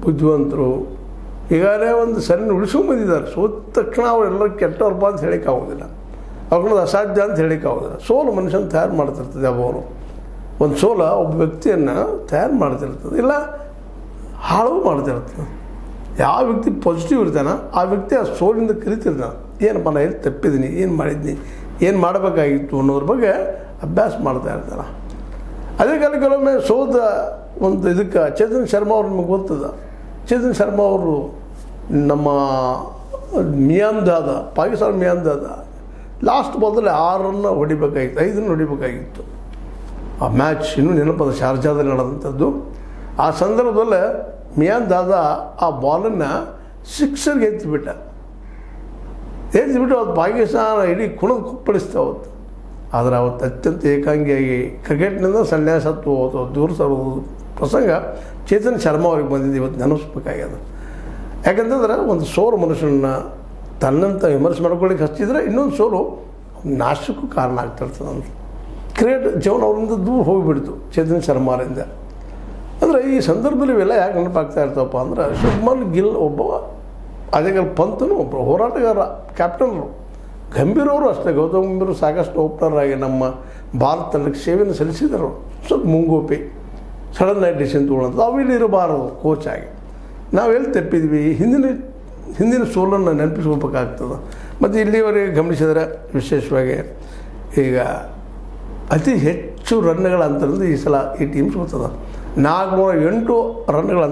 ಬುದ್ಧಿವಂತರು ಈಗಾಗಲೇ ಒಂದು ಸರಿ ಉಳಿಸ್ಕೊಂಬಂದಿದ್ದಾರೆ. ಸೋತ ತಕ್ಷಣ ಅವರೆಲ್ಲರೂ ಕೆಟ್ಟವ್ರಪ್ಪ ಅಂತ ಹೇಳೋಕ್ಕಾಗೋದಿಲ್ಲ, ಅವ್ರನ್ನದು ಅಸಾಧ್ಯ ಅಂತ ಹೇಳೋಕ್ಕಾಗೋದಿಲ್ಲ. ಸೋಲು ಮನುಷ್ಯನ ತಯಾರು ಮಾಡ್ತಿರ್ತದೆ. ಅವರು ಒಂದು ಸೋಲ ಒಬ್ಬ ವ್ಯಕ್ತಿಯನ್ನು ತಯಾರು ಮಾಡ್ತಿರ್ತದೆ, ಇಲ್ಲ ಹಾಳು ಮಾಡ್ತಿರ್ತದೆ. ಯಾವ ವ್ಯಕ್ತಿ ಪಾಸಿಟಿವ್ ಇರ್ತಾನೆ ಆ ವ್ಯಕ್ತಿ ಆ ಸೋಲಿಂದ ಕಲಿತಿರ್ತಾನೆ. ಏನಪ್ಪ ನಾನು ಎಲ್ಲಿ ತಪ್ಪಿದ್ದೀನಿ, ಏನು ಮಾಡಿದ್ದೀನಿ, ಏನು ಮಾಡಬೇಕಾಗಿತ್ತು ಅನ್ನೋದ್ರ ಬಗ್ಗೆ ಅಭ್ಯಾಸ ಮಾಡ್ತಾ ಇರ್ತಾನೆ. ಅದೇ ಕಾಲ ಕೆಲವೊಮ್ಮೆ ಸೋದ ಒಂದು ಇದಕ್ಕೆ ಚೇತನ್ ಶರ್ಮಾ ಅವ್ರು ನಿಮಗೆ ಗೊತ್ತದ. ಚೇತನ್ ಶರ್ಮಾ ಅವರು ನಮ್ಮ ಮಿಯಾನ್ದಾದ ಪಾಕಿಸ್ತಾನ ಮಿಯಾನ್ದಾದ ಲಾಸ್ಟ್ ಬಾಲ್ದಲ್ಲಿ 6 ರನ್ ಹೊಡಿಬೇಕಾಗಿತ್ತು, 5 ರನ್ ಹೊಡಿಬೇಕಾಗಿತ್ತು. ಆ ಮ್ಯಾಚ್ ಇನ್ನೂ ನೆನಪದ, ಶಾರ್ಜಾದಲ್ಲಿ ನಡೆದಂಥದ್ದು. ಆ ಸಂದರ್ಭದಲ್ಲಿ ಮಿಯಾನ್ದಾದ ಆ ಬಾಲನ್ನು ಸಿಕ್ಸರ್ಗೆ ಎತ್ತಿಬಿಟ್ಟು ಅದು ಪಾಕಿಸ್ತಾನ ಇಡೀ ಕುಣಿದು ಕುಪ್ಪಳಿಸ್ತಾ ಹೋಯ್ತು. ಆದರೆ ಅವತ್ತು ಅತ್ಯಂತ ಏಕಾಂಗಿಯಾಗಿ ಕ್ರಿಕೆಟ್ನಿಂದ ಸನ್ಯಾಸತ್ವ ಹೋತು, ದೂರ ಸರೋದು ಪ್ರಸಂಗ ಚೇತನ್ ಶರ್ಮಾ ಅವ್ರಿಗೆ ಬಂದಿದ್ದು ಇವತ್ತು ನೆನಪಿಸ್ಬೇಕಾಗ್ಯದ. ಯಾಕಂತಂದ್ರೆ ಒಂದು ಸೋಲು ಮನುಷ್ಯನ ತನ್ನಂತ ವಿಮರ್ಶೆ ಮಾಡ್ಕೊಳ್ಳಿಕ್ಕೆ ಹಚ್ಚಿದ್ರೆ ಇನ್ನೊಂದು ಸೋಲು ನಾಶಕ್ಕೂ ಕಾರಣ ಆಗ್ತಿರ್ತದೆ ಅಂತ. ಕ್ರಿಕೆಟ್ ಜೀವನ ಅವರಿಂದ ದೂರ ಹೋಗಿಬಿಡ್ತು ಚೇತನ್ ಶರ್ಮಾರಿಂದ. ಅಂದರೆ ಈ ಸಂದರ್ಭದಲ್ಲಿ ಇವೆಲ್ಲ ಯಾಕೆ ನೆನಪಾಗ್ತಾ ಇರ್ತವಪ್ಪ ಅಂದ್ರೆ, ಶುಭ್ಮನ್ ಗಿಲ್ ಒಬ್ಬ, ಅದೇ ಪಂತನು ಒಬ್ಬರು ಹೋರಾಟಗಾರ, ಕ್ಯಾಪ್ಟನ್ರು. ಗಂಭೀರ್ ಅವರು ಅಷ್ಟೇ, ಗೌತಮ್ ಗಂಭೀರ್ ಸಾಕಷ್ಟು ಓಪನರ್ ಆಗಿ ನಮ್ಮ ಭಾರತ ತಂಡಕ್ಕೆ ಸೇವೆಯನ್ನು ಸಲ್ಲಿಸಿದರು. ಸ್ವಲ್ಪ ಮುಂಗೋಪಿ ಸಡನ್ ಆಗಿ ಡಿಸಿಷನ್ ತೊಗೊಳ್ಳೋದು ಅವಿಲ್ಲಿ ಇರಬಾರದು. ಕೋಚ್ ಆಗಿ ನಾವೆಲ್ಲಿ ತಪ್ಪಿದ್ವಿ, ಹಿಂದಿನ ಸೋಲನ್ನು ನೆನಪಿಸ್ಕೋಬೇಕಾಗ್ತದೆ. ಮತ್ತು ಇಲ್ಲಿವರೆಗೆ ಗಮನಿಸಿದರೆ ವಿಶೇಷವಾಗಿ ಈಗ ಅತಿ ಹೆಚ್ಚು ರನ್ಗಳ ಅಂತಂದ್ರೆ ಈ ಸಲ ಈ ಟೀಮ್ಸ್ ಬರ್ತದೆ. 408 ರನ್ಗಳ